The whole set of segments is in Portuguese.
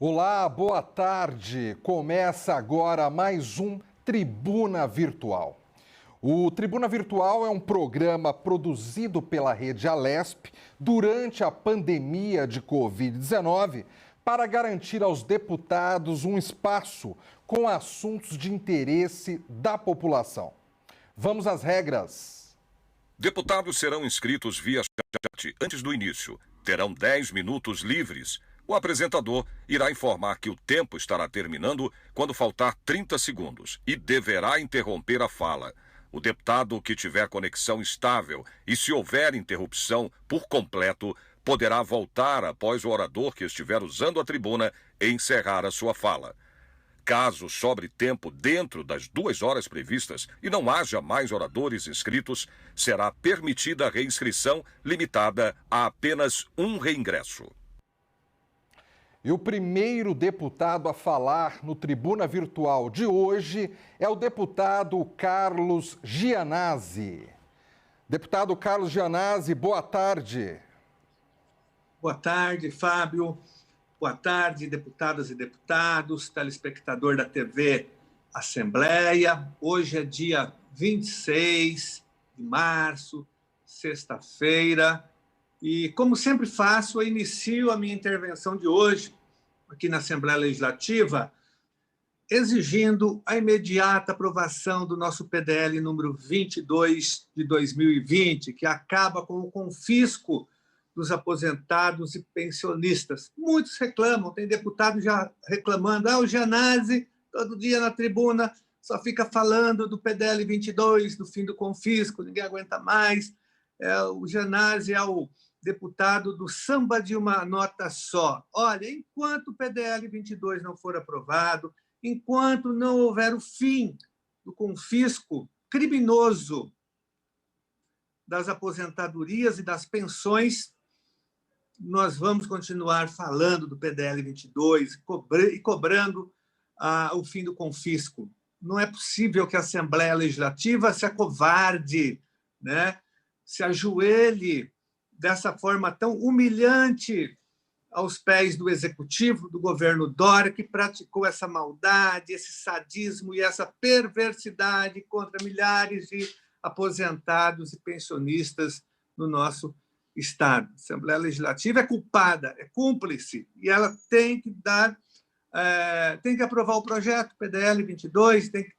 Olá, boa tarde. Começa agora mais um Tribuna Virtual. O Tribuna Virtual é um programa produzido pela Rede Alesp durante a pandemia de Covid-19 para garantir aos deputados um espaço com assuntos de interesse da população. Vamos às regras. Deputados serão inscritos via chat antes do início. Terão 10 minutos livres. O apresentador irá informar que o tempo estará terminando quando faltar 30 segundos e deverá interromper a fala. O deputado que tiver conexão estável e se houver interrupção por completo, poderá voltar após o orador que estiver usando a tribuna e encerrar a sua fala. Caso sobre tempo dentro das 2 horas previstas e não haja mais oradores inscritos, será permitida a reinscrição limitada a apenas um reingresso. E o primeiro deputado a falar no Tribuna Virtual de hoje é o deputado Carlos Gianazzi. Deputado Carlos Gianazzi, boa tarde. Boa tarde, Fábio. Boa tarde, deputadas e deputados, telespectador da TV Assembleia. Hoje é dia 26 de março, sexta-feira. E, como sempre faço, eu inicio a minha intervenção de hoje, aqui na Assembleia Legislativa, exigindo a imediata aprovação do nosso PDL número 22 de 2020, que acaba com o confisco dos aposentados e pensionistas. Muitos reclamam, tem deputado já reclamando, o Gianazzi, todo dia na tribuna, só fica falando do PDL 22, do fim do confisco, ninguém aguenta mais. O Gianazzi é o deputado do samba de uma nota só. Olha, enquanto o PDL 22 não for aprovado, enquanto não houver o fim do confisco criminoso das aposentadorias e das pensões, nós vamos continuar falando do PDL 22 e cobrando o fim do confisco. Não é possível que a Assembleia Legislativa se acovarde, né? Se ajoelhe dessa forma tão humilhante aos pés do Executivo, do governo Dória, que praticou essa maldade, esse sadismo e essa perversidade contra milhares de aposentados e pensionistas no nosso Estado. A Assembleia Legislativa é culpada, é cúmplice, e ela tem que tem que aprovar o projeto PDL 22, tem que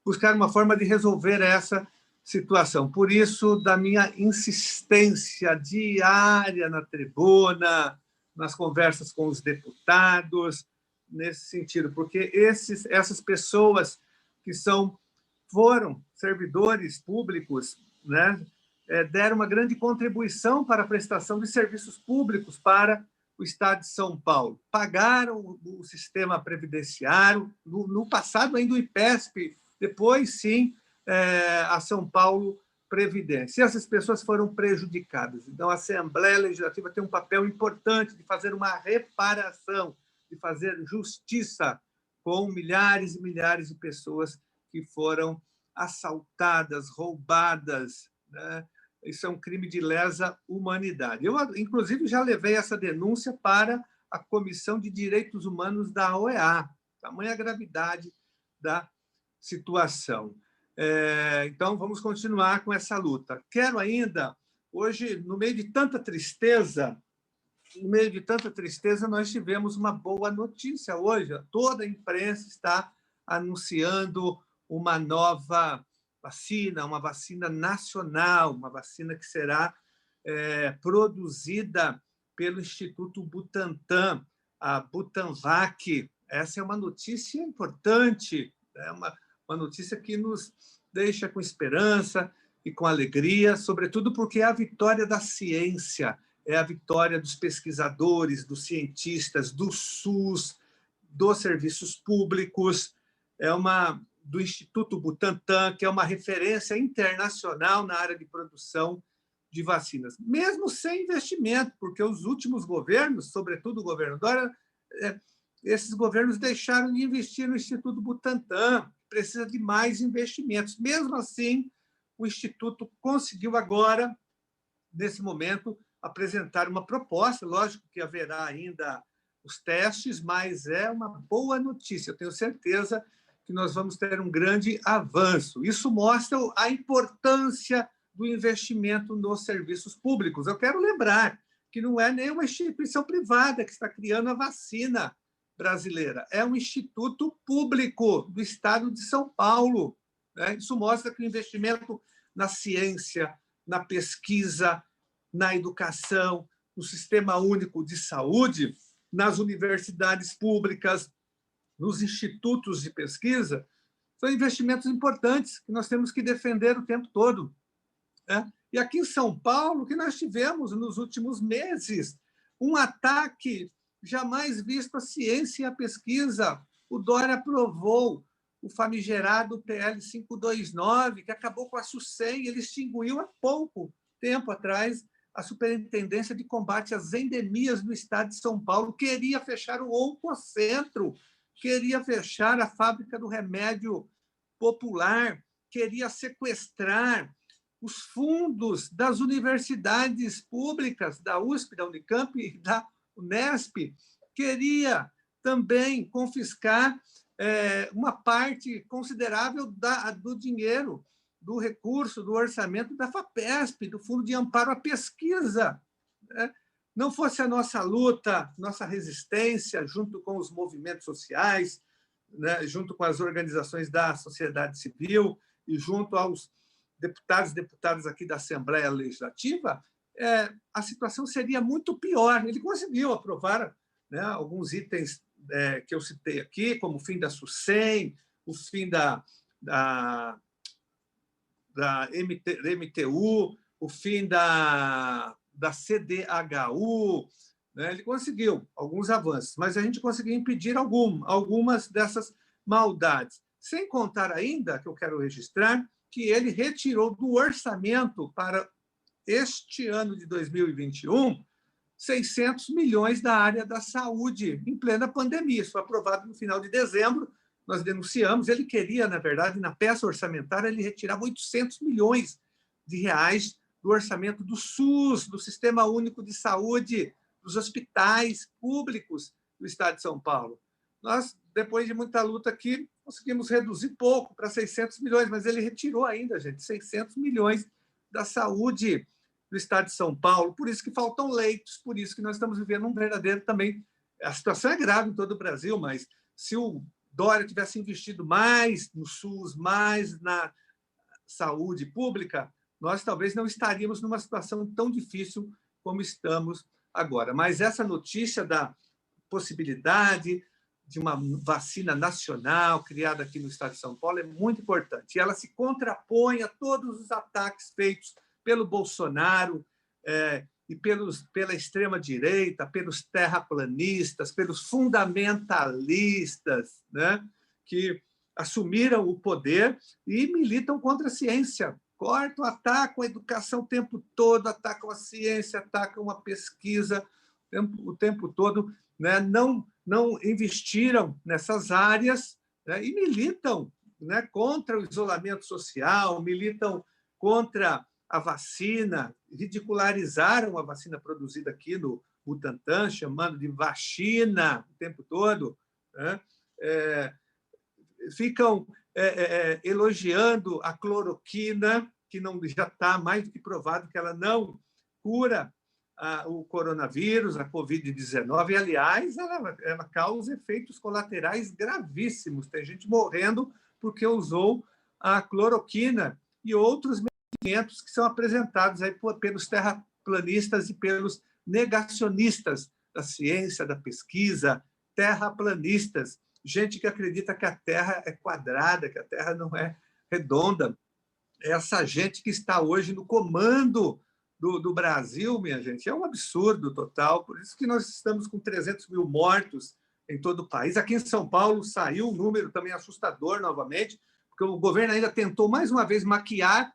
buscar uma forma de resolver essa situação. Por isso, da minha insistência diária na tribuna, nas conversas com os deputados, nesse sentido, porque essas pessoas que foram servidores públicos, né, deram uma grande contribuição para a prestação de serviços públicos para o Estado de São Paulo. Pagaram o sistema previdenciário, no passado ainda o IPESP, depois, sim, a São Paulo Previdência. E essas pessoas foram prejudicadas. Então, a Assembleia Legislativa tem um papel importante de fazer uma reparação, de fazer justiça com milhares e milhares de pessoas que foram assaltadas, roubadas, né? Isso é um crime de lesa humanidade. Eu, inclusive, já levei essa denúncia para a Comissão de Direitos Humanos da OEA, tamanha gravidade da situação. Então, vamos continuar com essa luta. Quero ainda, hoje, no meio de tanta tristeza, nós tivemos uma boa notícia hoje. Toda a imprensa está anunciando uma nova vacina, uma vacina nacional, uma vacina que será produzida pelo Instituto Butantan, a Butanvac. Essa é uma notícia importante, é uma notícia que nos deixa com esperança e com alegria, sobretudo porque é a vitória da ciência, é a vitória dos pesquisadores, dos cientistas, do SUS, dos serviços públicos, do Instituto Butantan, que é uma referência internacional na área de produção de vacinas, mesmo sem investimento, porque os últimos governos, sobretudo o governo Dória, esses governos deixaram de investir no Instituto Butantan, precisa de mais investimentos. Mesmo assim, o Instituto conseguiu agora, nesse momento, apresentar uma proposta. Lógico que haverá ainda os testes, mas é uma boa notícia. Eu tenho certeza que nós vamos ter um grande avanço. Isso mostra a importância do investimento nos serviços públicos. Eu quero lembrar que não é nenhuma instituição privada que está criando a vacina brasileira, é um instituto público do estado de São Paulo. Né? Isso mostra que o investimento na ciência, na pesquisa, na educação, no Sistema Único de Saúde, nas universidades públicas, nos institutos de pesquisa, são investimentos importantes que nós temos que defender o tempo todo. Né? E aqui em São Paulo, que nós tivemos nos últimos meses um ataque jamais visto à ciência e à pesquisa. O Dória aprovou o famigerado PL 529, que acabou com a SUSEM, ele extinguiu há pouco tempo atrás a Superintendência de Combate às Endemias no estado de São Paulo, queria fechar o Oncocentro, queria fechar a fábrica do remédio popular, queria sequestrar os fundos das universidades públicas, da USP, da Unicamp e da Unesp, queria também confiscar uma parte considerável do dinheiro, do recurso, do orçamento da FAPESP, do Fundo de Amparo à Pesquisa. Não fosse a nossa luta, nossa resistência, junto com os movimentos sociais, né, junto com as organizações da sociedade civil e junto aos deputados e deputadas aqui da Assembleia Legislativa, a situação seria muito pior. Ele conseguiu aprovar, né, alguns itens que eu citei aqui, como o fim da SUSEM, o fim da MTU, o fim da CDHU, né? Ele conseguiu alguns avanços, mas a gente conseguiu impedir algumas dessas maldades. Sem contar ainda, que eu quero registrar, que ele retirou do orçamento para este ano de 2021 600 milhões da área da saúde, em plena pandemia. Isso foi aprovado no final de dezembro, nós denunciamos. Ele queria, na verdade, na peça orçamentária, ele retirava 800 milhões de reais do orçamento do SUS, do Sistema Único de Saúde, dos hospitais públicos do estado de São Paulo. Nós, depois de muita luta aqui, conseguimos reduzir pouco para 600 milhões, mas ele retirou ainda, gente, 600 milhões da saúde do estado de São Paulo. Por isso que faltam leitos, por isso que nós estamos vivendo um verdadeiro também... A situação é grave em todo o Brasil, mas se o Dória tivesse investido mais no SUS, mais na saúde pública, nós talvez não estaríamos numa situação tão difícil como estamos agora. Mas essa notícia da possibilidade de uma vacina nacional criada aqui no estado de São Paulo é muito importante. E ela se contrapõe a todos os ataques feitos pelo Bolsonaro e pela extrema-direita, pelos terraplanistas, pelos fundamentalistas, né, que assumiram o poder e militam contra a ciência. Cortam, atacam a educação o tempo todo, atacam a ciência, atacam a pesquisa o tempo todo, né? Não investiram nessas áreas, né? E militam, né, contra o isolamento social, militam contra a vacina, ridicularizaram a vacina produzida aqui no Butantan, chamando de vacina o tempo todo, né? Ficam elogiando a cloroquina, que não, já está mais do que provado que ela não cura o coronavírus, a Covid-19, e, aliás, ela causa efeitos colaterais gravíssimos. Tem gente morrendo porque usou a cloroquina e outros medicamentos que são apresentados aí pelos terraplanistas e pelos negacionistas da ciência, da pesquisa, terraplanistas, gente que acredita que a Terra é quadrada, que a Terra não é redonda. Essa gente que está hoje no comando do Brasil, minha gente, é um absurdo total. Por isso que nós estamos com 300 mil mortos em todo o país. Aqui em São Paulo saiu um número também assustador novamente, porque o governo ainda tentou mais uma vez maquiar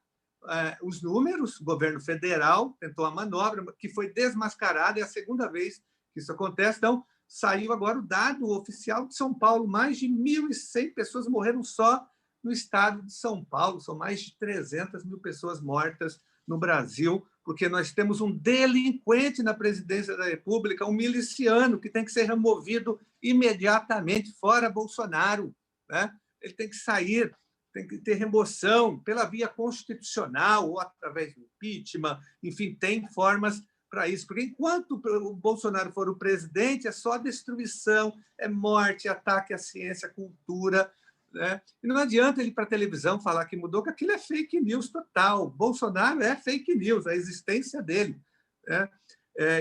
os números. O governo federal tentou a manobra, que foi desmascarada, é a segunda vez que isso acontece. Então, saiu agora o dado oficial de São Paulo, mais de 1.100 pessoas morreram só no estado de São Paulo, são mais de 300 mil pessoas mortas no Brasil porque nós temos um delinquente na presidência da República, um miliciano, que tem que ser removido imediatamente, fora Bolsonaro, né? Ele tem que sair, tem que ter remoção pela via constitucional ou através do impeachment, enfim, tem formas para isso, porque enquanto o Bolsonaro for o presidente, é só destruição, é morte, ataque à ciência, à cultura, né? E não adianta ele ir para a televisão falar que mudou, que aquilo é fake news total. Bolsonaro é fake news, a existência dele, né?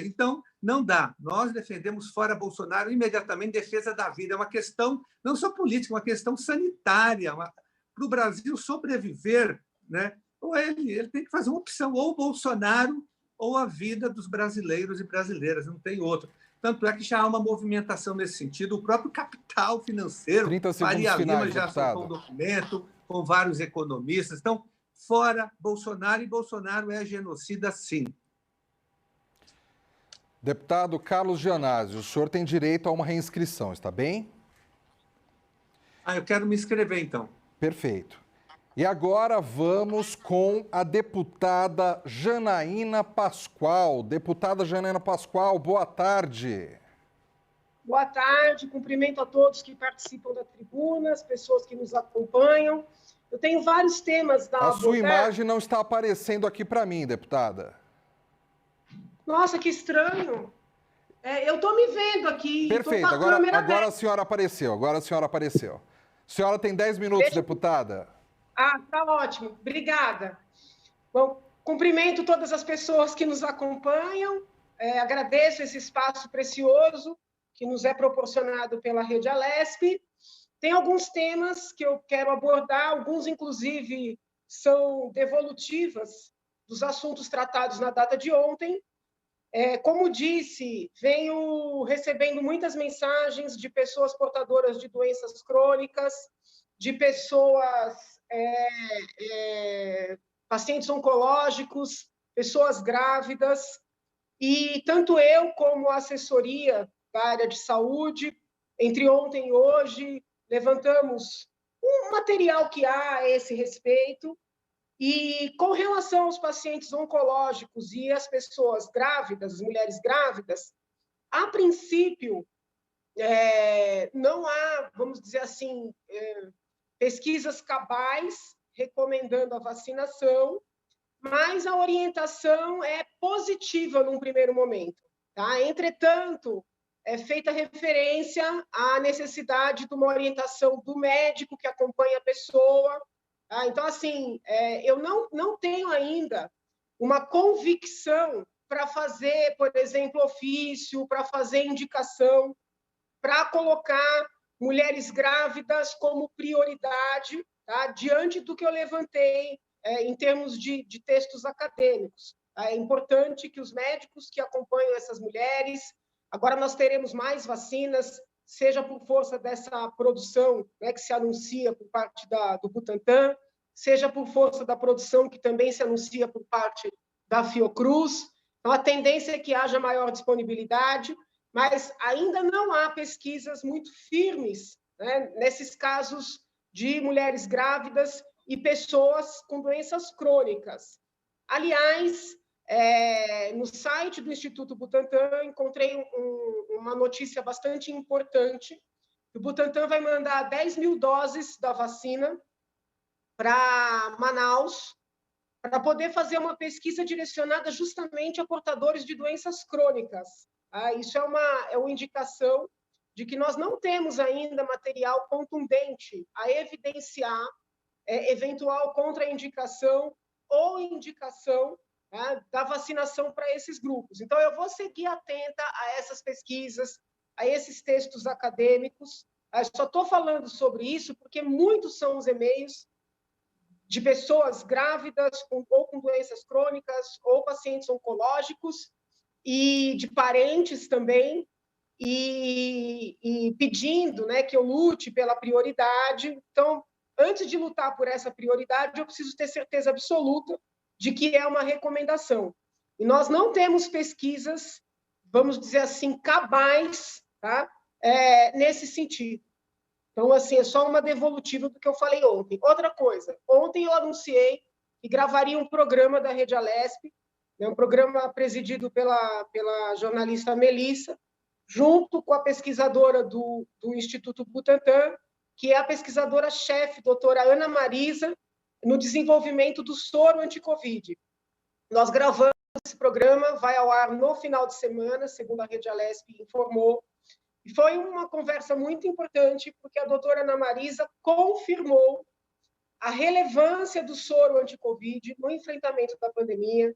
Então, não dá. Nós defendemos fora Bolsonaro imediatamente, defesa da vida. É uma questão não só política, é uma questão sanitária. Para o Brasil sobreviver, né? Ou ele tem que fazer uma opção, ou Bolsonaro ou a vida dos brasileiros e brasileiras, não tem outra. Tanto é que já há uma movimentação nesse sentido. O próprio capital financeiro, 30 segundos Faria finais, Lima já deputado. soltou um documento com vários economistas. Então, fora Bolsonaro, e Bolsonaro é genocida, sim. Deputado Carlos Gianazzi, o senhor tem direito a uma reinscrição, está bem? Eu quero me inscrever, então. Perfeito. E agora vamos com a deputada Janaína Pascoal. Deputada Janaína Pascoal, boa tarde. Boa tarde, cumprimento a todos que participam da tribuna, as pessoas que nos acompanham. Eu tenho vários temas da abordagem. A sua imagem não está aparecendo aqui para mim, deputada. Nossa, que estranho. Eu estou me vendo aqui. Perfeito, agora a senhora apareceu, A senhora tem 10 minutos, deputada. Tá ótimo, obrigada. Bom, cumprimento todas as pessoas que nos acompanham, agradeço esse espaço precioso que nos é proporcionado pela Rede Alesp. Tem alguns temas que eu quero abordar, alguns, inclusive, são devolutivas dos assuntos tratados na data de ontem. Como disse, venho recebendo muitas mensagens de pessoas portadoras de doenças crônicas, de pessoas, pacientes oncológicos, pessoas grávidas, e tanto eu como a assessoria da área de saúde, entre ontem e hoje, levantamos um material que há a esse respeito, e com relação aos pacientes oncológicos e as pessoas grávidas, as mulheres grávidas, a princípio, não há, vamos dizer assim, pesquisas cabais recomendando a vacinação, mas a orientação é positiva num primeiro momento, tá? Entretanto, é feita referência à necessidade de uma orientação do médico que acompanha a pessoa. Tá? Então, assim, eu não tenho ainda uma convicção para fazer, por exemplo, ofício, para fazer indicação, para colocar mulheres grávidas como prioridade, tá? Diante do que eu levantei em termos de textos acadêmicos. Tá? É importante que os médicos que acompanham essas mulheres, agora nós teremos mais vacinas, seja por força dessa produção, né, que se anuncia por parte do Butantan, seja por força da produção que também se anuncia por parte da Fiocruz. Então, a tendência é que haja maior disponibilidade, mas ainda não há pesquisas muito firmes, né, nesses casos de mulheres grávidas e pessoas com doenças crônicas. Aliás, no site do Instituto Butantan, encontrei uma notícia bastante importante. O Butantan vai mandar 10 mil doses da vacina para Manaus, para poder fazer uma pesquisa direcionada justamente a portadores de doenças crônicas. Isso é uma indicação de que nós não temos ainda material contundente a evidenciar eventual contraindicação ou indicação, né, da vacinação para esses grupos. Então, eu vou seguir atenta a essas pesquisas, a esses textos acadêmicos. Eu só estou falando sobre isso porque muitos são os e-mails de pessoas grávidas ou com doenças crônicas ou pacientes oncológicos e de parentes também, e pedindo, né, que eu lute pela prioridade. Então, antes de lutar por essa prioridade, eu preciso ter certeza absoluta de que é uma recomendação. E nós não temos pesquisas, vamos dizer assim, cabais, tá? Nesse sentido. Então, assim, é só uma devolutiva do que eu falei ontem. Outra coisa, ontem eu anunciei que gravaria um programa da Rede Alesp um programa presidido pela jornalista Melissa, junto com a pesquisadora do Instituto Butantan, que é a pesquisadora-chefe, doutora Ana Marisa, no desenvolvimento do soro anti-Covid. Nós gravamos esse programa, vai ao ar no final de semana, segundo a Rede Alesp informou, e foi uma conversa muito importante, porque a doutora Ana Marisa confirmou a relevância do soro anti-Covid no enfrentamento da pandemia,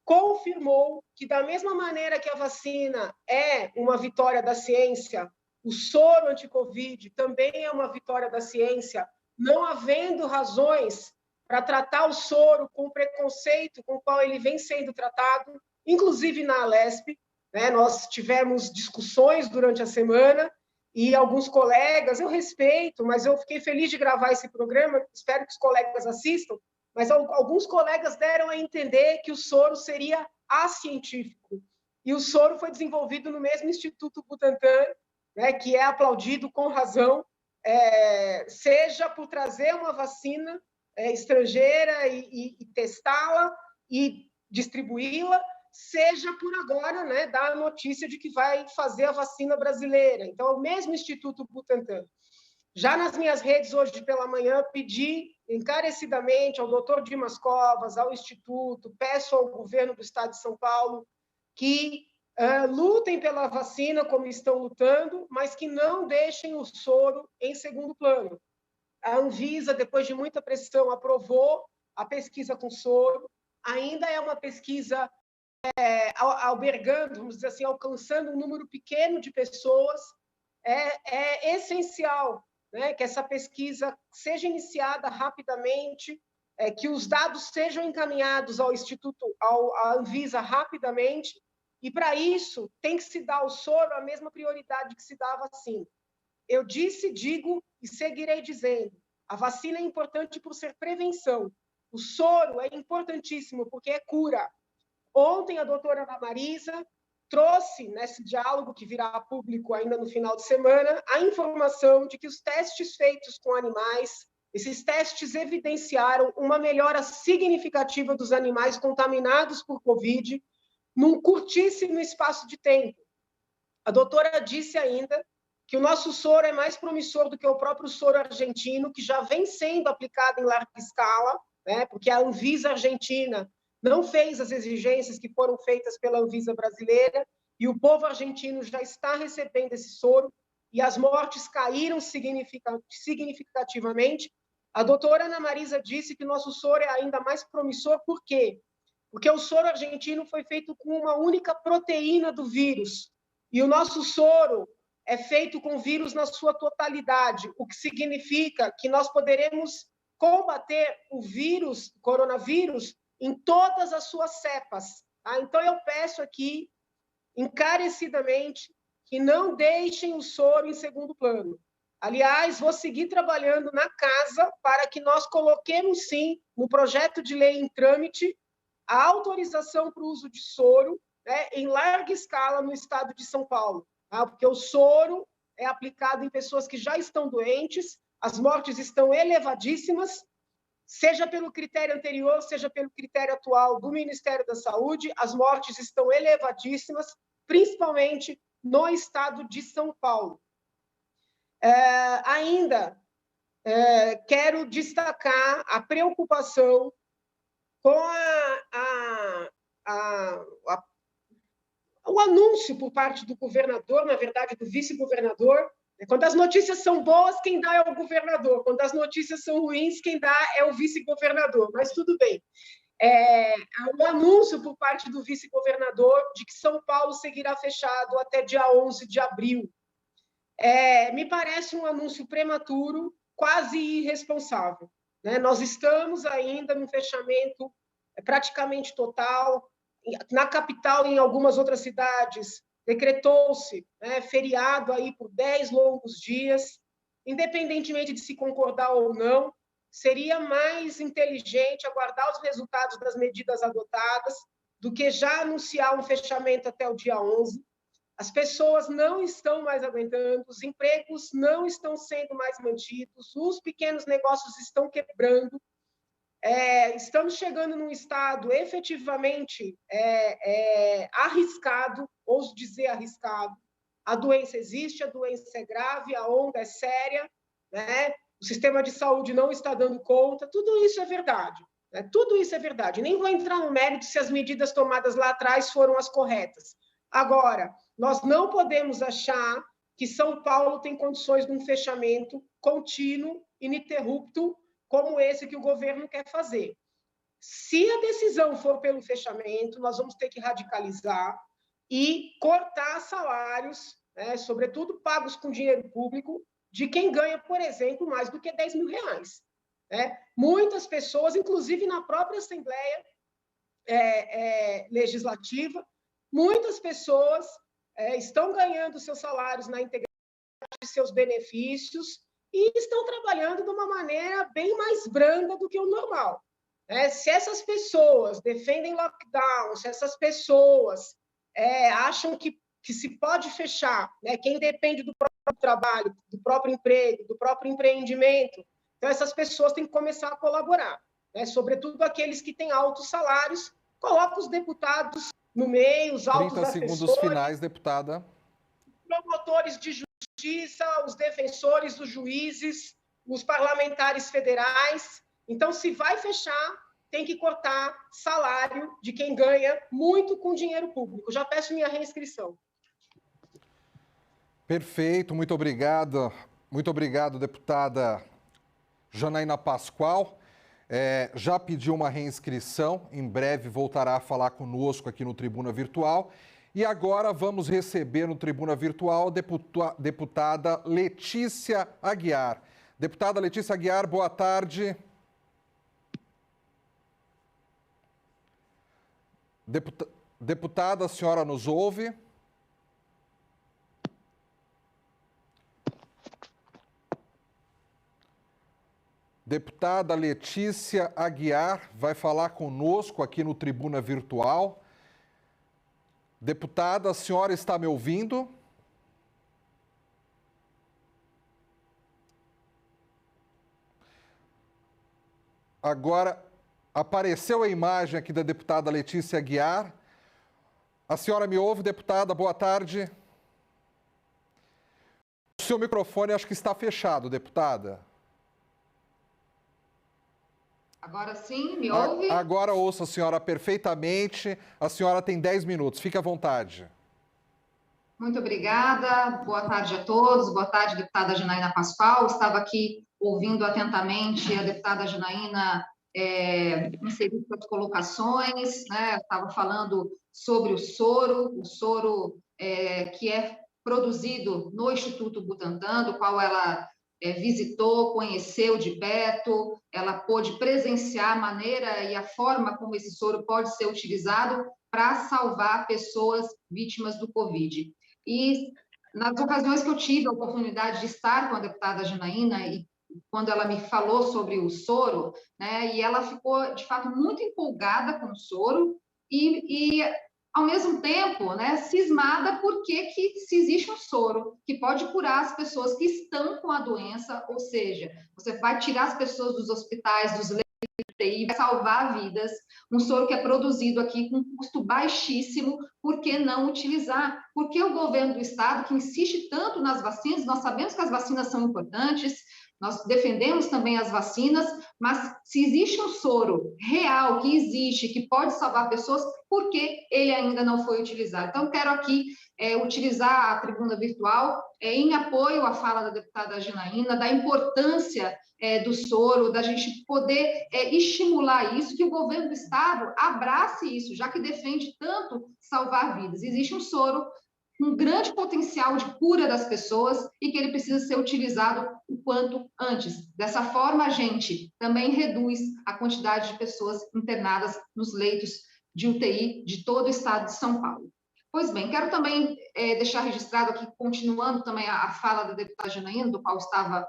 confirmou que, da mesma maneira que a vacina é uma vitória da ciência, o soro anti-Covid também é uma vitória da ciência, não havendo razões para tratar o soro com o preconceito com o qual ele vem sendo tratado, inclusive na Alesp, né? Nós tivemos discussões durante a semana e alguns colegas, eu respeito, mas eu fiquei feliz de gravar esse programa, espero que os colegas assistam, mas alguns colegas deram a entender que o soro seria acientífico. E o soro foi desenvolvido no mesmo Instituto Butantan, né, que é aplaudido com razão, seja por trazer uma vacina estrangeira e testá-la e distribuí-la, seja por agora, né, dar a notícia de que vai fazer a vacina brasileira. Então, é o mesmo Instituto Butantan. Já nas minhas redes, hoje pela manhã, pedi encarecidamente ao doutor Dimas Covas, ao Instituto, peço ao governo do Estado de São Paulo que lutem pela vacina como estão lutando, mas que não deixem o soro em segundo plano. A Anvisa, depois de muita pressão, aprovou a pesquisa com soro, ainda é uma pesquisa albergando, vamos dizer assim, alcançando um número pequeno de pessoas. É essencial, né, que essa pesquisa seja iniciada rapidamente, que os dados sejam encaminhados ao Instituto, à Anvisa rapidamente, e para isso tem que se dar ao soro a mesma prioridade que se dá à vacina. Eu disse, digo e seguirei dizendo, a vacina é importante por ser prevenção, o soro é importantíssimo porque é cura. Ontem a doutora Ana Marisa trouxe, nesse diálogo que virá a público ainda no final de semana, a informação de que os testes feitos com animais, esses testes evidenciaram uma melhora significativa dos animais contaminados por Covid num curtíssimo espaço de tempo. A doutora disse ainda que o nosso soro é mais promissor do que o próprio soro argentino, que já vem sendo aplicado em larga escala, né, porque a Anvisa argentina não fez as exigências que foram feitas pela Anvisa brasileira, e o povo argentino já está recebendo esse soro, e as mortes caíram significativamente. A doutora Ana Marisa disse que o nosso soro é ainda mais promissor, por quê? Porque o soro argentino foi feito com uma única proteína do vírus, e o nosso soro é feito com vírus na sua totalidade, o que significa que nós poderemos combater o vírus, coronavírus, em todas as suas cepas. Tá? Então, eu peço aqui, encarecidamente, que não deixem o soro em segundo plano. Aliás, vou seguir trabalhando na casa para que nós coloquemos, sim, no projeto de lei em trâmite, a autorização para o uso de soro, né, em larga escala no estado de São Paulo. Tá? Porque o soro é aplicado em pessoas que já estão doentes, as mortes estão elevadíssimas, seja pelo critério anterior, seja pelo critério atual do Ministério da Saúde, as mortes estão elevadíssimas, principalmente no estado de São Paulo. Quero destacar a preocupação com o anúncio por parte do governador, na verdade, do vice-governador. Quando as notícias são boas, quem dá é o governador. Quando as notícias são ruins, quem dá é o vice-governador. Mas tudo bem. O anúncio por parte do vice-governador de que São Paulo seguirá fechado até dia 11 de abril. Me parece um anúncio prematuro, quase irresponsável. Né? Nós estamos ainda num fechamento praticamente total. Na capital e em algumas outras cidades, decretou-se feriado aí por 10 longos dias. Independentemente de se concordar ou não, seria mais inteligente aguardar os resultados das medidas adotadas do que já anunciar um fechamento até o dia 11. As pessoas não estão mais aguentando, os empregos não estão sendo mais mantidos, os pequenos negócios estão quebrando. estamos chegando num estado efetivamente arriscado, ouso dizer arriscado. A doença existe, a doença é grave, a onda é séria, né? O sistema de saúde não está dando conta, tudo isso é verdade. Né? Tudo isso é verdade. Nem vou entrar no mérito se as medidas tomadas lá atrás foram as corretas. Agora, nós não podemos achar que São Paulo tem condições de um fechamento contínuo, ininterrupto, como esse que o governo quer fazer. Se a decisão for pelo fechamento, nós vamos ter que radicalizar e cortar salários, né, sobretudo pagos com dinheiro público, de quem ganha, por exemplo, mais do que R$10 mil. Né? Muitas pessoas, inclusive na própria Assembleia Legislativa, muitas pessoas estão ganhando seus salários na integridade de seus benefícios e estão trabalhando de uma maneira bem mais branda do que o normal. Se essas pessoas defendem lockdown, se essas pessoas acham que se pode fechar, né, quem depende do próprio trabalho, do próprio emprego, do próprio empreendimento, então essas pessoas têm que começar a colaborar, né, sobretudo aqueles que têm altos salários, coloca os deputados no meio, os altos 30 assessores, segundos finais, deputada. Promotores de justiça, os defensores, os juízes, os parlamentares federais. Então, se vai fechar, tem que cortar salário de quem ganha muito com dinheiro público. Já peço minha reinscrição. Perfeito, muito obrigado. Muito obrigado, deputada Janaína Pascoal. Já pediu uma reinscrição, em breve voltará a falar conosco aqui no Tribuna Virtual. E agora vamos receber no Tribuna Virtual a deputada Letícia Aguiar. Deputada Letícia Aguiar, boa tarde. Deputada, a senhora nos ouve? Deputada Letícia Aguiar vai falar conosco aqui no Tribuna Virtual. Deputada, a senhora está me ouvindo? Agora, apareceu a imagem aqui da deputada Letícia Aguiar. A senhora me ouve, deputada? Boa tarde. O seu microfone acho que está fechado, deputada. Agora sim, me ouve? Agora ouço a senhora perfeitamente. A senhora tem 10 minutos. Fique à vontade. Muito obrigada. Boa tarde a todos. Boa tarde, deputada Janaína Pascoal. Estava aqui ouvindo atentamente a deputada Janaína inserir suas colocações, né? Estava falando sobre o soro que é produzido no Instituto Butantan, do qual ela visitou, conheceu de perto, ela pôde presenciar a maneira e a forma como esse soro pode ser utilizado para salvar pessoas vítimas do Covid. E nas ocasiões que eu tive a oportunidade de estar com a deputada Janaína e quando ela me falou sobre o soro, né, e ela ficou, de fato, muito empolgada com o soro e ao mesmo tempo, né, cismada porque que se existe um soro que pode curar as pessoas que estão com a doença, ou seja, você vai tirar as pessoas dos hospitais, dos leitos de UTI, vai salvar vidas, um soro que é produzido aqui com um custo baixíssimo, por que não utilizar? Porque o governo do estado, que insiste tanto nas vacinas, nós sabemos que as vacinas são importantes, nós defendemos também as vacinas, mas se existe um soro real que existe, que pode salvar pessoas, por que ele ainda não foi utilizado? Então, quero aqui utilizar a tribuna virtual em apoio à fala da deputada Janaína, da importância do soro, da gente poder estimular isso, que o governo do estado abrace isso, já que defende tanto salvar vidas. Existe um soro um grande potencial de cura das pessoas e que ele precisa ser utilizado o quanto antes. Dessa forma, a gente também reduz a quantidade de pessoas internadas nos leitos de UTI de todo o estado de São Paulo. Pois bem, quero também deixar registrado aqui, continuando também a fala da deputada Janaína, do qual estava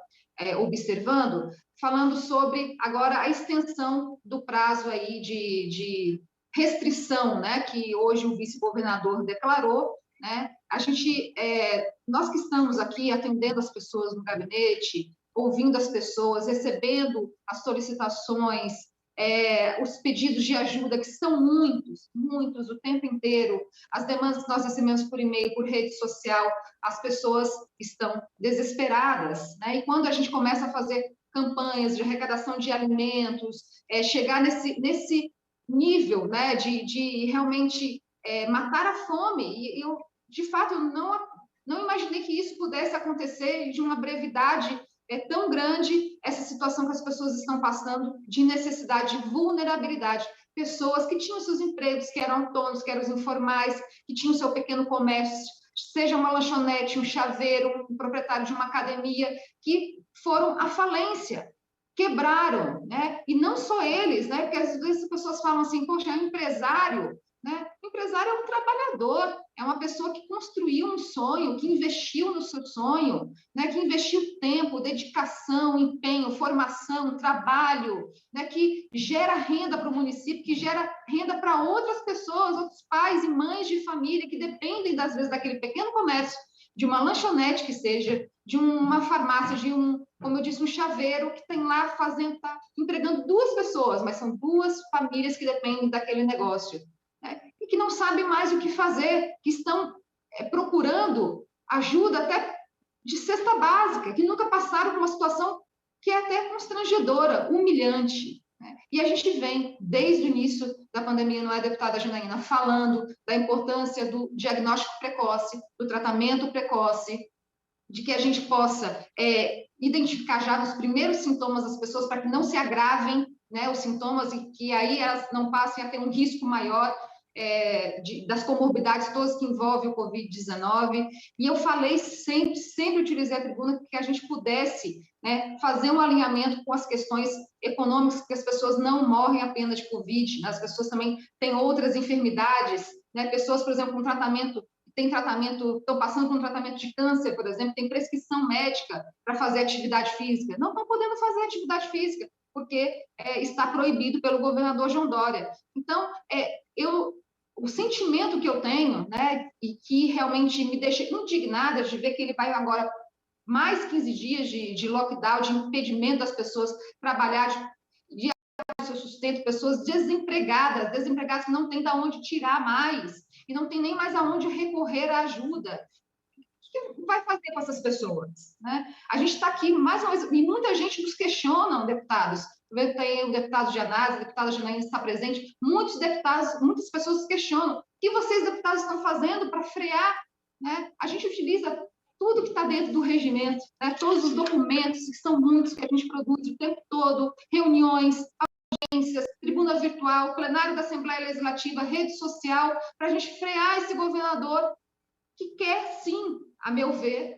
observando, falando sobre agora a extensão do prazo aí de restrição, né, que hoje o vice-governador declarou, né? A gente, nós que estamos aqui atendendo as pessoas no gabinete, ouvindo as pessoas, recebendo as solicitações os pedidos de ajuda, que são muitos, muitos, o tempo inteiro, as demandas que nós recebemos por e-mail, por rede social, as pessoas estão desesperadas, né? E quando a gente começa a fazer campanhas de arrecadação de alimentos, chegar nesse nível, né, de realmente matar a fome, e eu, de fato, não imaginei que isso pudesse acontecer de uma brevidade tão grande, essa situação que as pessoas estão passando de necessidade, de vulnerabilidade. Pessoas que tinham seus empregos, que eram autônomos, que eram os informais, que tinham seu pequeno comércio, seja uma lanchonete, um chaveiro, um proprietário de uma academia, que foram à falência, quebraram, né? E não só eles, né? Porque às vezes as pessoas falam assim, poxa, é um empresário, né? O empresário é um trabalhador, é uma pessoa que construiu um sonho, que investiu no seu sonho, né? Que investiu tempo, dedicação, empenho, formação, trabalho, né? Que gera renda para o município, que gera renda para outras pessoas, outros pais e mães de família que dependem, às vezes, daquele pequeno comércio, de uma lanchonete que seja, de uma farmácia, de como eu disse, um chaveiro que tem lá está empregando 2 pessoas, mas são 2 famílias que dependem daquele negócio, né? E que não sabem mais o que fazer, que estão procurando ajuda até de cesta básica, que nunca passaram por uma situação que é até constrangedora, humilhante, né? E a gente vem, desde o início da pandemia, não é, deputada Janaína, falando da importância do diagnóstico precoce, do tratamento precoce, de que a gente possa identificar já nos primeiros sintomas das pessoas para que não se agravem, né, os sintomas e que aí elas não passem a ter um risco maior das comorbidades todas que envolvem o Covid-19. E eu falei sempre utilizei a tribuna que a gente pudesse, né, fazer um alinhamento com as questões econômicas, porque as pessoas não morrem apenas de Covid, né? As pessoas também têm outras enfermidades, né? Pessoas, por exemplo, com tratamento, estão passando por um tratamento de câncer, por exemplo, tem prescrição médica para fazer atividade física, não estão podendo fazer atividade física, porque está proibido pelo governador João Dória. Então, o sentimento que eu tenho, né, e que realmente me deixa indignada de ver que ele vai agora mais 15 dias de lockdown, de impedimento das pessoas trabalharem, de seu sustento, pessoas desempregadas que não têm de onde tirar mais, e não tem nem mais aonde recorrer à ajuda. O que vai fazer com essas pessoas, né? A gente está aqui, mais uma vez, e muita gente nos questiona, deputados. Tem o deputado Gianazzi, a deputada Janaína está presente, muitos deputados, muitas pessoas questionam o que vocês, deputados, estão fazendo para frear, né? A gente utiliza tudo que está dentro do regimento, né? Todos os documentos, que são muitos, que a gente produz o tempo todo, reuniões, audiências, tribuna virtual, plenário da Assembleia Legislativa, rede social, para a gente frear esse governador que quer, sim, a meu ver,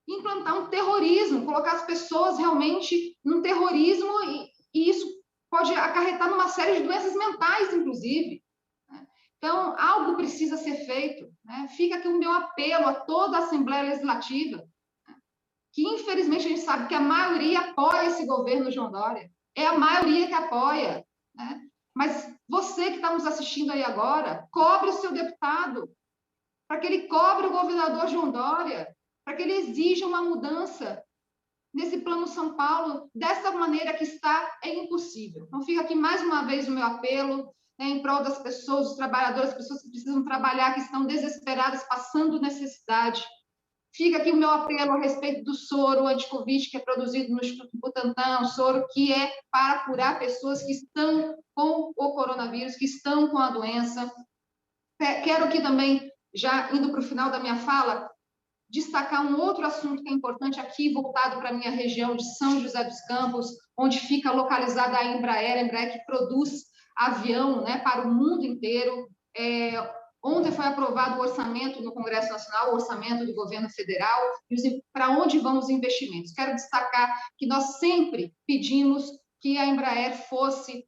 implantar um terrorismo, colocar as pessoas realmente num terrorismo, e isso pode acarretar numa série de doenças mentais, inclusive, né? Então, algo precisa ser feito, né? Fica aqui o meu apelo a toda a Assembleia Legislativa, né? Que, infelizmente, a gente sabe que a maioria apoia esse governo João Dória, é a maioria que apoia, né? Mas você que está nos assistindo aí agora, cobre o seu deputado, para que ele cobre o governador João Dória, para que ele exija uma mudança nesse Plano São Paulo, dessa maneira que está, é impossível. Então, fica aqui mais uma vez o meu apelo, né, em prol das pessoas, dos trabalhadores, as pessoas que precisam trabalhar, que estão desesperadas, passando necessidade. Fica aqui o meu apelo a respeito do soro anti-Covid, que é produzido no Instituto Butantan, um soro que é para curar pessoas que estão com o coronavírus, que estão com a doença. Quero aqui também, já indo para o final da minha fala, destacar um outro assunto que é importante aqui, voltado para a minha região de São José dos Campos, onde fica localizada a Embraer que produz avião, né, para o mundo inteiro. Ontem foi aprovado o orçamento no Congresso Nacional, o orçamento do governo federal, para onde vão os investimentos. Quero destacar que nós sempre pedimos que a Embraer fosse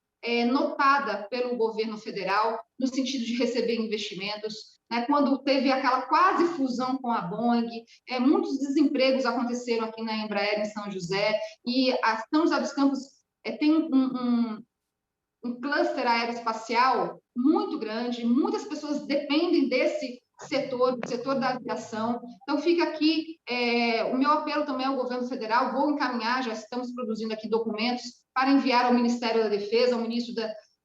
notada pelo governo federal, no sentido de receber investimentos. Quando teve aquela quase fusão com a Boeing, muitos desempregos aconteceram aqui na Embraer, em São José, e a São José dos Campos tem um cluster aeroespacial muito grande, muitas pessoas dependem desse setor da aviação. Então, fica aqui o meu apelo também ao governo federal, vou encaminhar, já estamos produzindo aqui documentos para enviar ao Ministério da Defesa, ao ministro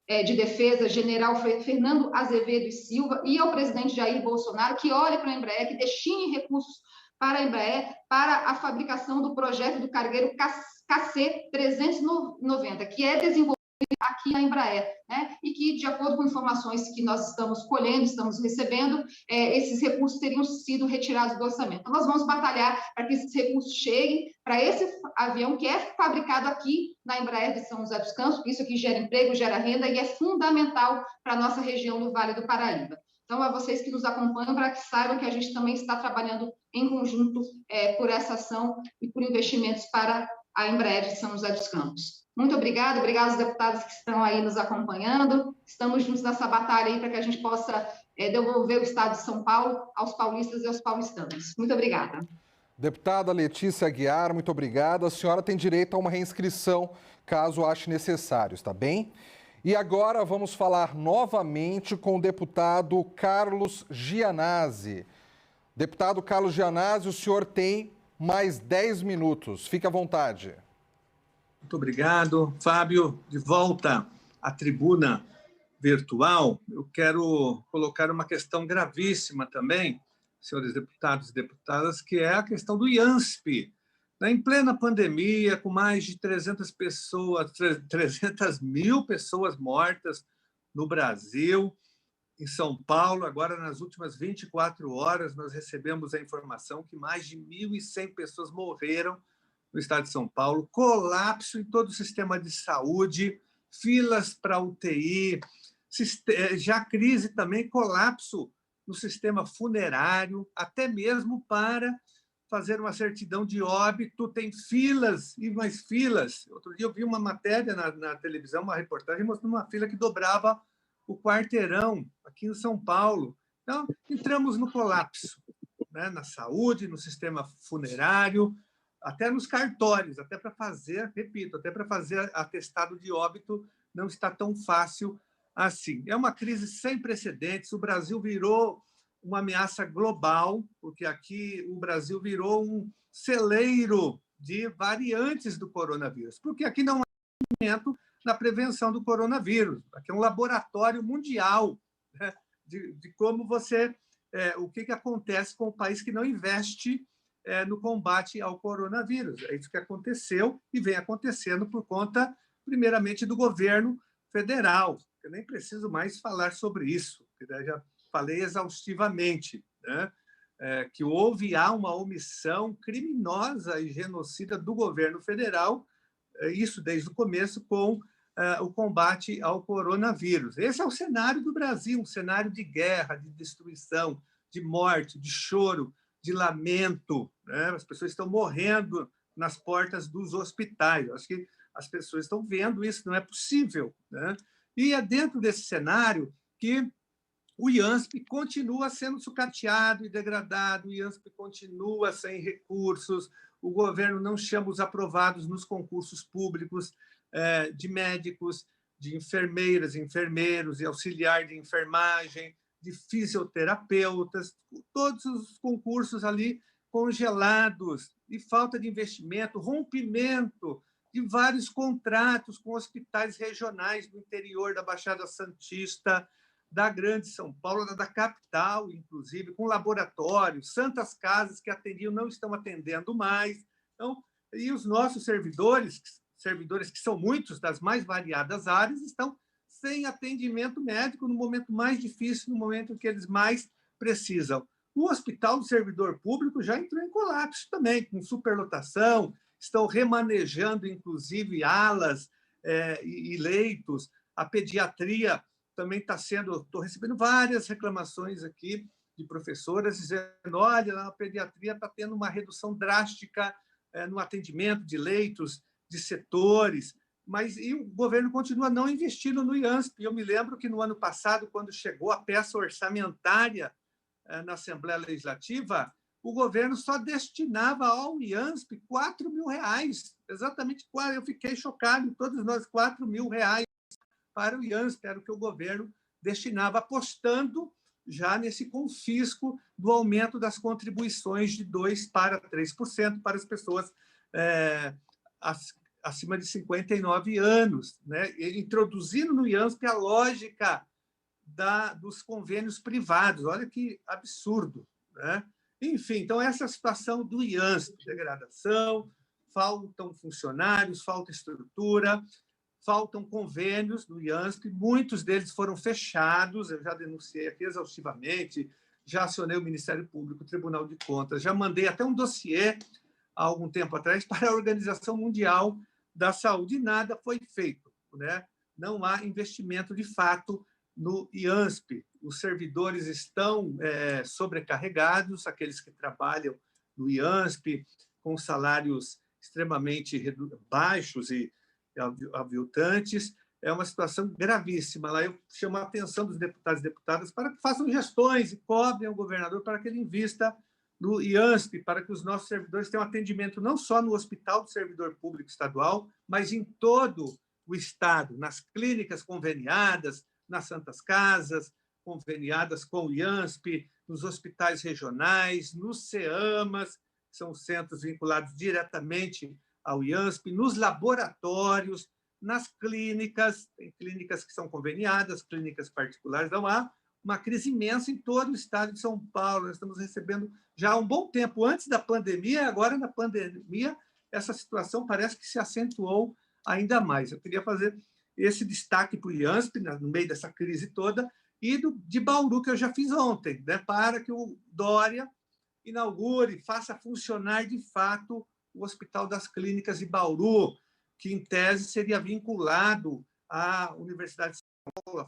de Defesa, general Fernando Azevedo e Silva, e ao presidente Jair Bolsonaro, que olhe para a Embraer, que destine recursos para a Embraer, para a fabricação do projeto do cargueiro KC-390, que é desenvolvido aqui na Embraer, né? E que, de acordo com informações que nós estamos colhendo, estamos recebendo, esses recursos teriam sido retirados do orçamento. Então, nós vamos batalhar para que esses recursos cheguem para esse avião que é fabricado aqui na Embraer de São José dos Campos, isso aqui gera emprego, gera renda e é fundamental para a nossa região do Vale do Paraíba. Então, a vocês que nos acompanham, para que saibam que a gente também está trabalhando em conjunto por essa ação e por investimentos para a Embraer de São José dos Campos. Muito obrigada aos deputados que estão aí nos acompanhando. Estamos juntos nessa batalha aí para que a gente possa devolver o Estado de São Paulo aos paulistas e aos paulistanos. Muito obrigada. Deputada Letícia Aguiar, muito obrigada. A senhora tem direito a uma reinscrição, caso ache necessário, está bem? E agora vamos falar novamente com o deputado Carlos Gianazzi. Deputado Carlos Gianazzi, o senhor tem mais 10 minutos. Fique à vontade. Muito obrigado, Fábio. De volta à tribuna virtual, eu quero colocar uma questão gravíssima também, senhores deputados e deputadas, que é a questão do IANSP. Em plena pandemia, com mais de 300 mil pessoas mortas no Brasil, em São Paulo, agora nas últimas 24 horas, nós recebemos a informação que mais de 1.100 pessoas morreram no estado de São Paulo, colapso em todo o sistema de saúde, filas para UTI, já crise também, colapso no sistema funerário, até mesmo para fazer uma certidão de óbito, tem filas e mais filas. Outro dia eu vi uma matéria na televisão, uma reportagem, mostrando uma fila que dobrava o quarteirão aqui em São Paulo. Então, entramos no colapso, né? Na saúde, no sistema funerário, até nos cartórios, até para fazer, repito, até para fazer atestado de óbito não está tão fácil assim. É uma crise sem precedentes, o Brasil virou uma ameaça global, porque aqui o Brasil virou um celeiro de variantes do coronavírus, porque aqui não há investimento na prevenção do coronavírus, aqui é um laboratório mundial, né, de como o que acontece com o país que não investe no combate ao coronavírus. É isso que aconteceu e vem acontecendo por conta, primeiramente, do governo federal. Eu nem preciso mais falar sobre isso, porque já falei exaustivamente, né? Que há uma omissão criminosa e genocida do governo federal, isso desde o começo, com o combate ao coronavírus. Esse é o cenário do Brasil, um cenário de guerra, de destruição, de morte, de choro, de lamento, né? As pessoas estão morrendo nas portas dos hospitais. Acho que as pessoas estão vendo isso, não é possível, né? E é dentro desse cenário que o IANSP continua sendo sucateado e degradado, o IANSP continua sem recursos, o governo não chama os aprovados nos concursos públicos de médicos, de enfermeiras, enfermeiros e auxiliar de enfermagem, de fisioterapeutas, todos os concursos ali congelados, e falta de investimento, rompimento de vários contratos com hospitais regionais do interior da Baixada Santista, da Grande São Paulo, da capital, inclusive, com laboratórios, santas casas que atendiam não estão atendendo mais. Então, e os nossos servidores que são muitos, das mais variadas áreas, estão sem atendimento médico no momento mais difícil, no momento em que eles mais precisam. O Hospital do Servidor Público já entrou em colapso também, com superlotação, estão remanejando, inclusive, alas e leitos. A pediatria também estou recebendo várias reclamações aqui de professoras dizendo, olha, a pediatria está tendo uma redução drástica no atendimento de leitos, de setores, mas o governo continua não investindo no IANSP. Eu me lembro que no ano passado, quando chegou a peça orçamentária na Assembleia Legislativa, o governo só destinava ao IANSP R$4.000, exatamente, eu fiquei chocado, todos nós, R$4.000 para o IANSP, era o que o governo destinava, apostando já nesse confisco do aumento das contribuições de 2% para 3% para as pessoas acima de 59 anos, né? Introduzindo no IANSP a lógica dos convênios privados. Olha que absurdo, né? Enfim, então essa é a situação do IANSP, degradação, faltam funcionários, falta estrutura, faltam convênios no IANSP, muitos deles foram fechados, eu já denunciei aqui exaustivamente, já acionei o Ministério Público, o Tribunal de Contas, já mandei até um dossiê há algum tempo atrás para a Organização Mundial da Saúde, e nada foi feito, né? Não há investimento de fato no IANSP. Os servidores estão sobrecarregados, aqueles que trabalham no IANSP, com salários extremamente baixos e aviltantes. É uma situação gravíssima. Lá eu chamo a atenção dos deputados e deputadas para que façam gestões e cobrem ao governador para que ele invista no IANSP, para que os nossos servidores tenham atendimento não só no Hospital do Servidor Público Estadual, mas em todo o Estado, nas clínicas conveniadas, nas santas casas conveniadas com o IANSP, nos hospitais regionais, nos CEAMAS, que são centros vinculados diretamente ao IANSP, nos laboratórios, nas clínicas, tem clínicas que são conveniadas, clínicas particulares. Então, há uma crise imensa em todo o estado de São Paulo. Nós estamos recebendo já há um bom tempo, antes da pandemia, e agora na pandemia, essa situação parece que se acentuou ainda mais. Eu queria fazer esse destaque para o IANSP, no meio dessa crise toda, e de Bauru, que eu já fiz ontem, né, para que o Dória inaugure, faça funcionar de fato o Hospital das Clínicas de Bauru, que, em tese, seria vinculado à Universidade de São Paulo,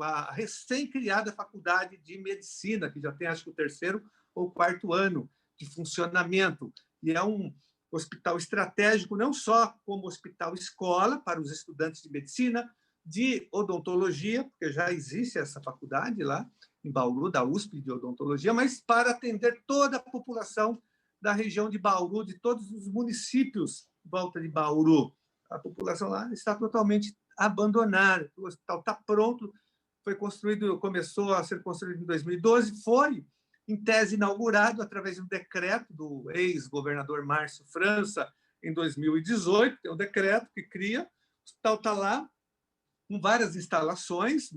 a recém-criada Faculdade de Medicina, que já tem, acho que, o 3º ou 4º ano de funcionamento. E é um hospital estratégico, não só como hospital-escola para os estudantes de medicina, de odontologia, porque já existe essa faculdade lá em Bauru, da USP de odontologia, mas para atender toda a população da região de Bauru, de todos os municípios em volta de Bauru. A população lá está totalmente abandonada. O hospital está pronto, começou a ser construído em 2012, foi, em tese, inaugurado através de um decreto do ex-governador Márcio França, em 2018, tem um decreto que cria, o hospital está lá, com várias instalações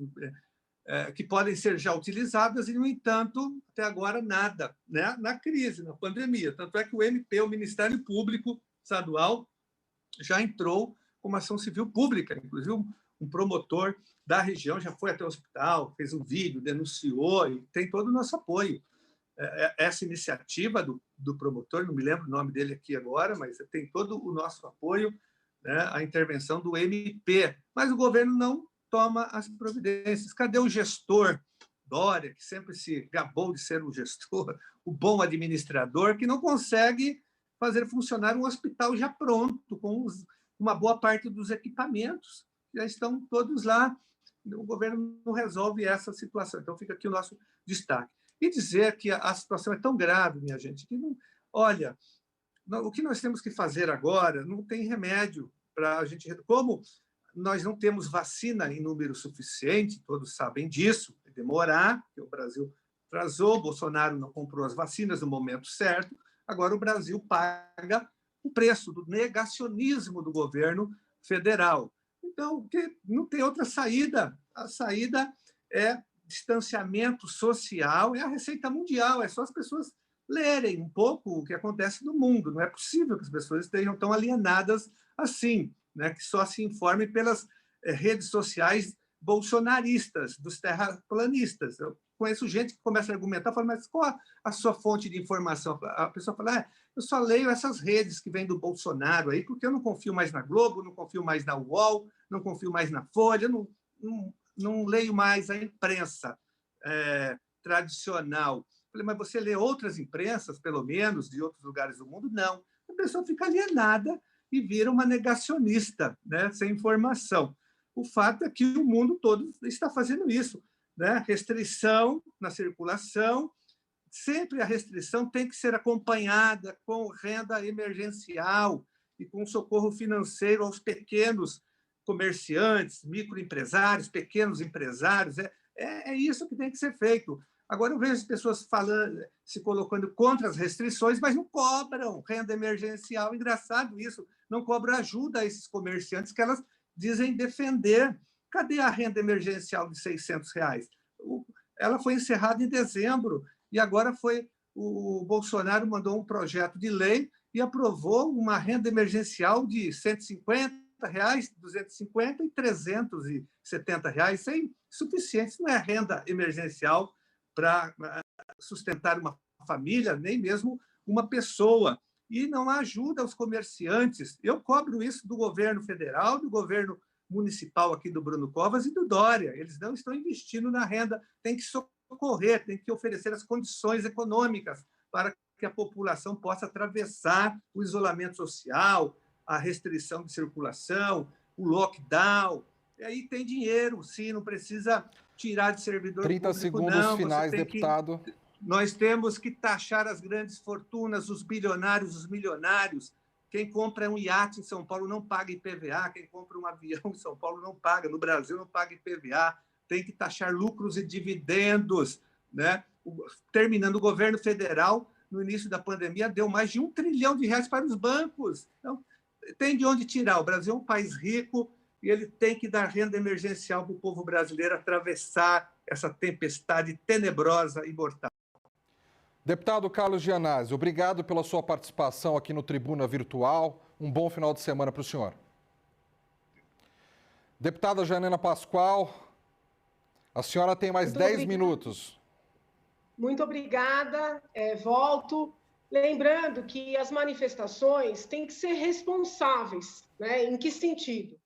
que podem ser já utilizadas, e, no entanto, até agora, nada, né? Na crise, na pandemia. Tanto é que o MP, o Ministério Público Estadual, já entrou com uma ação civil pública, inclusive um promotor da região já foi até o hospital, fez um vídeo, denunciou, e tem todo o nosso apoio. Essa iniciativa do promotor, não me lembro o nome dele aqui agora, mas tem todo o nosso apoio, né, a intervenção do MP, mas o governo não toma as providências. Cadê o gestor Dória, que sempre se gabou de ser o gestor, o bom administrador, que não consegue fazer funcionar um hospital já pronto, com uma boa parte dos equipamentos, já estão todos lá. O governo não resolve essa situação. Então, fica aqui o nosso destaque. E dizer que a situação é tão grave, minha gente, que não... Olha, o que nós temos que fazer agora não tem remédio para a gente... Como nós não temos vacina em número suficiente, todos sabem disso, vai demorar, porque o Brasil atrasou, Bolsonaro não comprou as vacinas no momento certo, agora o Brasil paga o preço do negacionismo do governo federal. Então, não tem outra saída. A saída é distanciamento social, é a receita mundial, é só as pessoas lerem um pouco o que acontece no mundo. Não é possível que as pessoas estejam tão alienadas assim, né? Que só se informem pelas redes sociais bolsonaristas, dos terraplanistas. Eu conheço gente que começa a argumentar, fala, mas qual a sua fonte de informação? A pessoa fala, eu só leio essas redes que vêm do Bolsonaro aí, porque eu não confio mais na Globo, não confio mais na UOL, não confio mais na Folha, não leio mais a imprensa tradicional. Falei, mas você lê outras imprensas, pelo menos, de outros lugares do mundo? Não. A pessoa fica alienada e vira uma negacionista, né, sem informação. O fato é que o mundo todo está fazendo isso, né? Restrição na circulação, sempre a restrição tem que ser acompanhada com renda emergencial e com socorro financeiro aos pequenos comerciantes, microempresários, pequenos empresários. É isso que tem que ser feito. Agora, eu vejo as pessoas falando, se colocando contra as restrições, mas não cobram renda emergencial. Engraçado isso, não cobram ajuda a esses comerciantes que elas dizem defender. Cadê a renda emergencial de R$600? Ela foi encerrada em dezembro e agora o Bolsonaro mandou um projeto de lei e aprovou uma renda emergencial de R$150, R$250 e R$370. Isso é insuficiente, isso não é renda emergencial para sustentar uma família, nem mesmo uma pessoa. E não ajuda os comerciantes. Eu cobro isso do governo federal, do governo municipal aqui do Bruno Covas e do Dória. Eles não estão investindo na renda, tem que socorrer, tem que oferecer as condições econômicas para que a população possa atravessar o isolamento social, a restrição de circulação, o lockdown. E aí tem dinheiro, sim, não precisa tirar de servidor 30 público, segundos não. finais, deputado. Nós temos que taxar as grandes fortunas, os bilionários, os milionários. Quem compra um iate em São Paulo não paga IPVA, quem compra um avião em São Paulo não paga, no Brasil não paga IPVA. Tem que taxar lucros e dividendos, né? Terminando, o governo federal, no início da pandemia, deu mais de R$1 trilhão para os bancos. Então, tem de onde tirar. O Brasil é um país rico e ele tem que dar renda emergencial para o povo brasileiro atravessar essa tempestade tenebrosa e mortal. Deputado Carlos Gianazzi, obrigado pela sua participação aqui no Tribuna Virtual. Um bom final de semana para o senhor. Deputada Janaína Pascoal, a senhora tem mais 10 minutos. Muito obrigada. Volto. Lembrando que as manifestações têm que ser responsáveis, né? Em que sentido?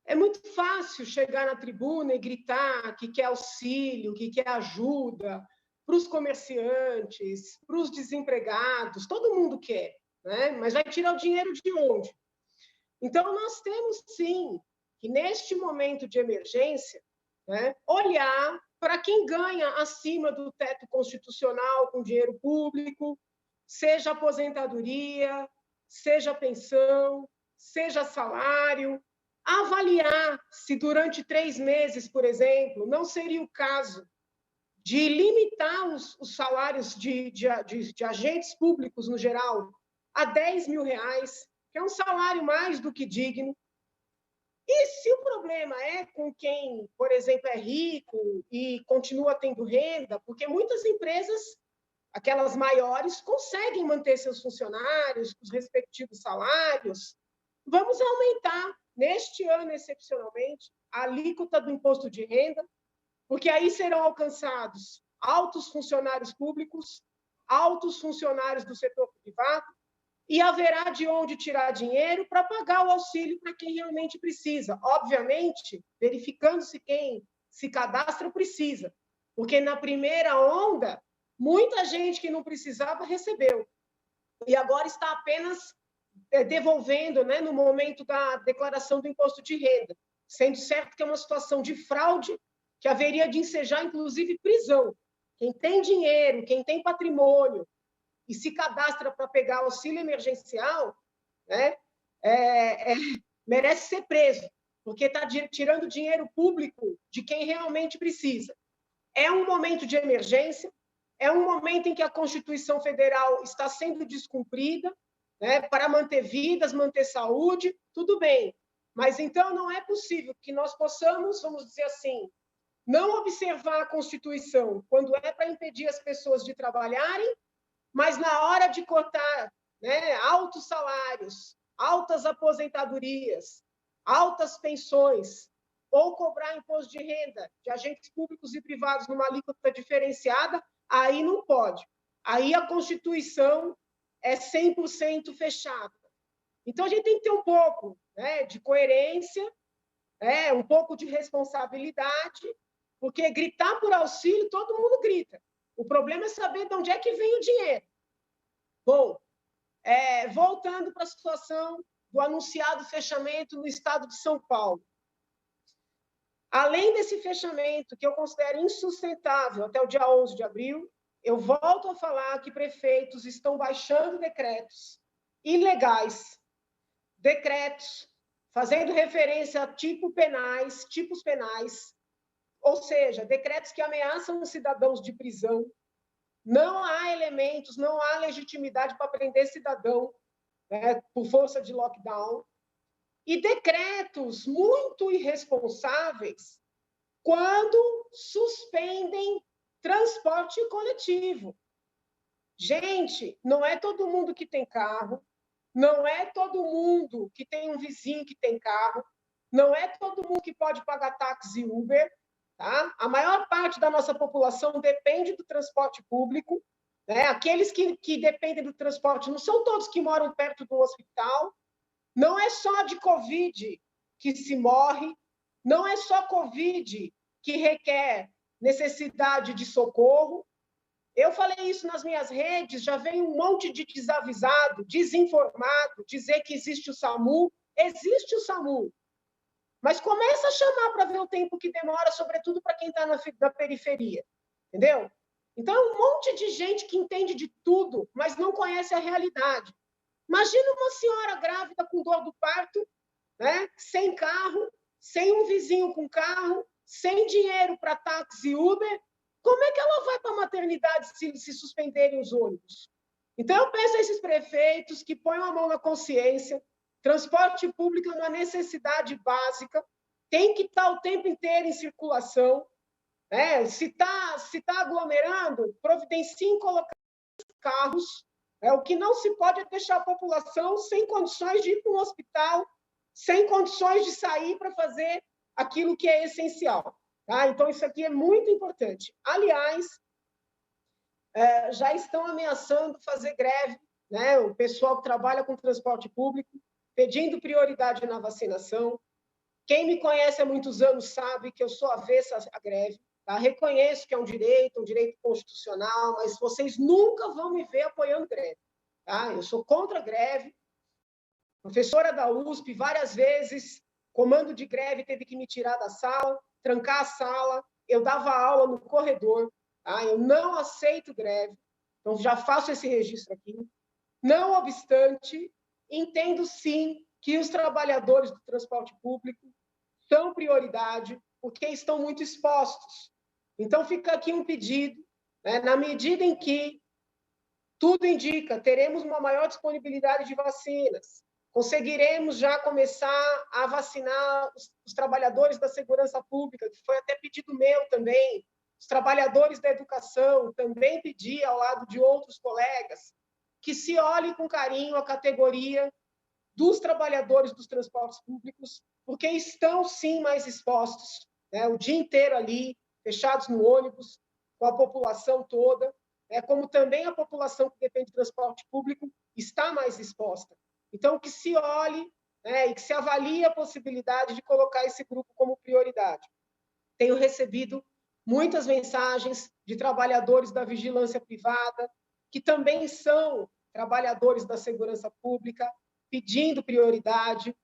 É muito fácil chegar na tribuna e gritar que quer auxílio, que quer ajuda para os comerciantes, para os desempregados, todo mundo quer, né? Mas vai tirar o dinheiro de onde? Então, nós temos, sim, que neste momento de emergência, né, olhar para quem ganha acima do teto constitucional com dinheiro público, seja aposentadoria, seja pensão, seja salário, avaliar se durante 3 meses, por exemplo, não seria o caso de limitar os salários de agentes públicos, no geral, a R$10 mil, que é um salário mais do que digno. E se o problema é com quem, por exemplo, é rico e continua tendo renda, porque muitas empresas, aquelas maiores, conseguem manter seus funcionários, os respectivos salários, vamos aumentar, neste ano, excepcionalmente, a alíquota do imposto de renda, porque aí serão alcançados altos funcionários públicos, altos funcionários do setor privado, e haverá de onde tirar dinheiro para pagar o auxílio para quem realmente precisa. Obviamente, verificando-se quem se cadastra precisa, porque na primeira onda, muita gente que não precisava recebeu, e agora está apenas devolvendo, né, no momento da declaração do imposto de renda, sendo certo que é uma situação de fraude que haveria de ensejar, inclusive, prisão. Quem tem dinheiro, quem tem patrimônio e se cadastra para pegar auxílio emergencial, né, merece ser preso, porque está tirando dinheiro público de quem realmente precisa. É um momento de emergência, é um momento em que a Constituição Federal está sendo descumprida, né, para manter vidas, manter saúde, tudo bem. Mas, então, não é possível que nós possamos, vamos dizer assim, não observar a Constituição quando é para impedir as pessoas de trabalharem, mas na hora de cortar, né, altos salários, altas aposentadorias, altas pensões, ou cobrar imposto de renda de agentes públicos e privados numa alíquota diferenciada, aí não pode. Aí a Constituição é 100% fechada. Então, a gente tem que ter um pouco, né, de coerência, um pouco de responsabilidade, porque gritar por auxílio, todo mundo grita. O problema é saber de onde é que vem o dinheiro. Bom, voltando para a situação do anunciado fechamento no estado de São Paulo. Além desse fechamento, que eu considero insustentável até o dia 11 de abril, eu volto a falar que prefeitos estão baixando decretos ilegais, decretos fazendo referência a tipos penais, ou seja, decretos que ameaçam os cidadãos de prisão. Não há elementos, não há legitimidade para prender cidadão, né, por força de lockdown. E decretos muito irresponsáveis quando suspendem transporte coletivo. Gente, não é todo mundo que tem carro, não é todo mundo que tem um vizinho que tem carro, não é todo mundo que pode pagar táxi e Uber, tá? A maior parte da nossa população depende do transporte público, né? Aqueles que dependem do transporte não são todos que moram perto do hospital, não é só de Covid que se morre, não é só Covid que requer necessidade de socorro. Eu falei isso nas minhas redes, já veio um monte de desavisado, desinformado, dizer que existe o SAMU. Existe o SAMU, mas começa a chamar para ver o tempo que demora, sobretudo para quem está na periferia, entendeu? Então, é um monte de gente que entende de tudo, mas não conhece a realidade. Imagina uma senhora grávida com dor do parto, né? Sem carro, sem um vizinho com carro, sem dinheiro para táxi e Uber. Como é que ela vai para a maternidade se suspenderem os ônibus? Então, eu peço a esses prefeitos que ponham a mão na consciência. Transporte público é uma necessidade básica, tem que estar o tempo inteiro em circulação, né? Se tá aglomerando, providenciem colocar carros. O que não se pode é deixar a população sem condições de ir para um hospital, sem condições de sair para fazer aquilo que é essencial. Tá? Então, isso aqui é muito importante. Aliás, já estão ameaçando fazer greve, né? O pessoal que trabalha com transporte público, pedindo prioridade na vacinação. Quem me conhece há muitos anos sabe que eu sou avessa à greve. Tá? Reconheço que é um direito constitucional, mas vocês nunca vão me ver apoiando greve. Tá? Eu sou contra a greve. Professora da USP, várias vezes, comando de greve teve que me tirar da sala, trancar a sala. Eu dava aula no corredor. Tá? Eu não aceito greve. Então, já faço esse registro aqui. Não obstante, entendo sim que os trabalhadores do transporte público são prioridade, porque estão muito expostos. Então, fica aqui um pedido, né? Na medida em que tudo indica, teremos uma maior disponibilidade de vacinas, conseguiremos já começar a vacinar os trabalhadores da segurança pública, que foi até pedido meu também, os trabalhadores da educação, também pedi ao lado de outros colegas, que se olhe com carinho a categoria dos trabalhadores dos transportes públicos, porque estão, sim, mais expostos, né? O dia inteiro ali, fechados no ônibus, com a população toda, né? Como também a população que depende de transporte público está mais exposta. Então, que se olhe, né, e que se avalie a possibilidade de colocar esse grupo como prioridade. Tenho recebido muitas mensagens de trabalhadores da vigilância privada, que também são trabalhadores da segurança pública, pedindo prioridade.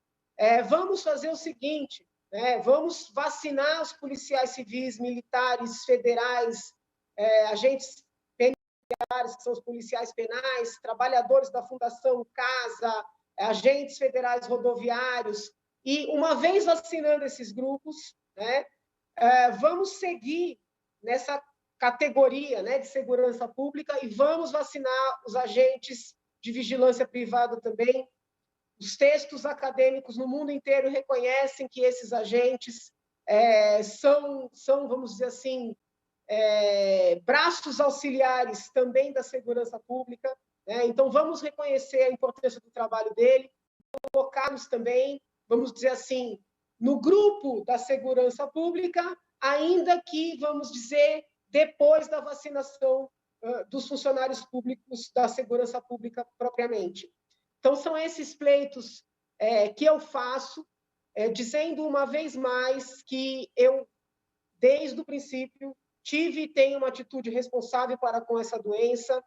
Vamos fazer o seguinte, né? Vamos vacinar os policiais civis, militares, federais, agentes penitenciários, que são os policiais penais, trabalhadores da Fundação Casa, agentes federais rodoviários, e uma vez vacinando esses grupos, né, vamos seguir nessa categoria, né, de segurança pública e vamos vacinar os agentes de vigilância privada também. Os textos acadêmicos no mundo inteiro reconhecem que esses agentes são, vamos dizer assim, braços auxiliares também da segurança pública, né? Então, vamos reconhecer a importância do trabalho dele, colocarmos também, vamos dizer assim, no grupo da segurança pública, ainda que, vamos dizer, depois da vacinação dos funcionários públicos da segurança pública propriamente. Então, são esses pleitos que eu faço, dizendo uma vez mais que eu, desde o princípio, tive e tenho uma atitude responsável para com essa doença.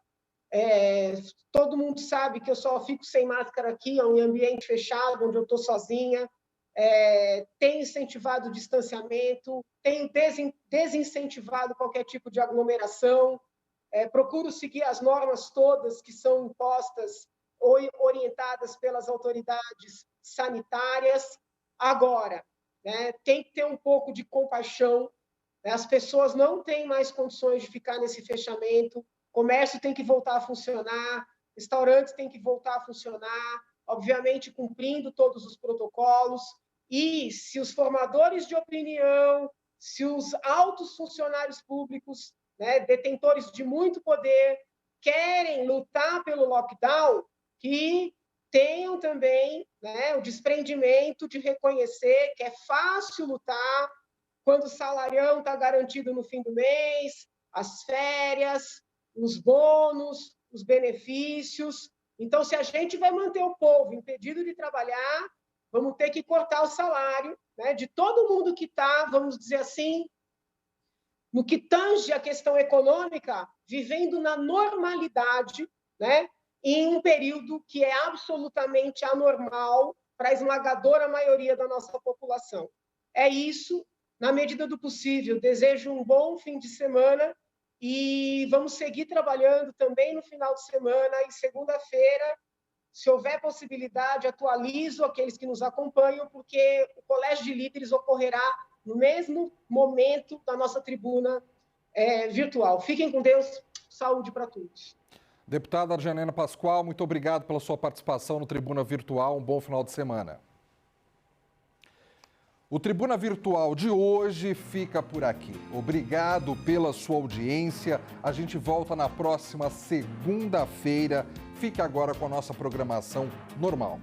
Todo mundo sabe que eu só fico sem máscara aqui, em um ambiente fechado, onde eu estou sozinha. Tenho incentivado o distanciamento, tenho desincentivado qualquer tipo de aglomeração, procuro seguir as normas todas que são impostas ou orientadas pelas autoridades sanitárias. Agora, né, tem que ter um pouco de compaixão, As pessoas não têm mais condições de ficar nesse fechamento, comércio tem que voltar a funcionar, restaurantes têm que voltar a funcionar, obviamente cumprindo todos os protocolos, e se os formadores de opinião, se os altos funcionários públicos, né, detentores de muito poder, querem lutar pelo lockdown, que tenham também, né, o desprendimento de reconhecer que é fácil lutar quando o salarião está garantido no fim do mês, as férias, os bônus, os benefícios. Então, se a gente vai manter o povo impedido de trabalhar, vamos ter que cortar o salário, né, de todo mundo que está, vamos dizer assim, no que tange a questão econômica, vivendo na normalidade, né, em um período que é absolutamente anormal para a esmagadora maioria da nossa população. É isso, na medida do possível. Desejo um bom fim de semana e vamos seguir trabalhando também no final de semana e segunda-feira, se houver possibilidade, atualizo aqueles que nos acompanham, porque o Colégio de Líderes ocorrerá no mesmo momento da nossa tribuna virtual. Fiquem com Deus, saúde para todos. Deputada Arjanena Pascoal, muito obrigado pela sua participação no Tribuna Virtual. Um bom final de semana. O Tribuna Virtual de hoje fica por aqui. Obrigado pela sua audiência. A gente volta na próxima segunda-feira. Fique agora com a nossa programação normal.